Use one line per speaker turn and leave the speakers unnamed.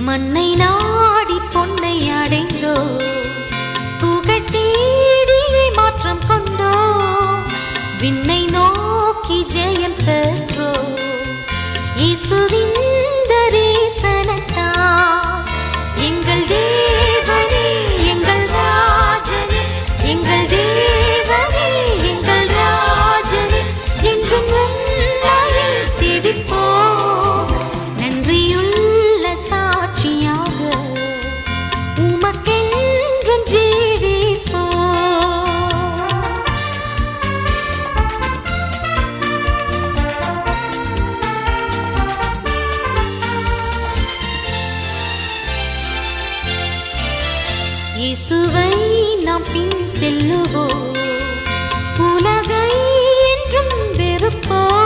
மண்ணை நாடி பொன்னை அடைந்தோ, புகழ் தேடியே மாற்றம் கொண்டோ, விண்ணை நோக்கி ஜெயம் பெற்றோ. இயேசுவின் தரிசனத்தால் எங்கள் தேவனே எங்கள் ராஜனே, எங்கள் தேவனே எங்கள் ராஜனே, என்றும் உம்மையில் சேவிப்போம். நன்றியுள்ள சாட்சியாக உமக்கென்றும் ஜீவிப்போம். இயேசுவை நாம் பின் செல்லுவோம், உலகை என்றும் வெறுப்போம்.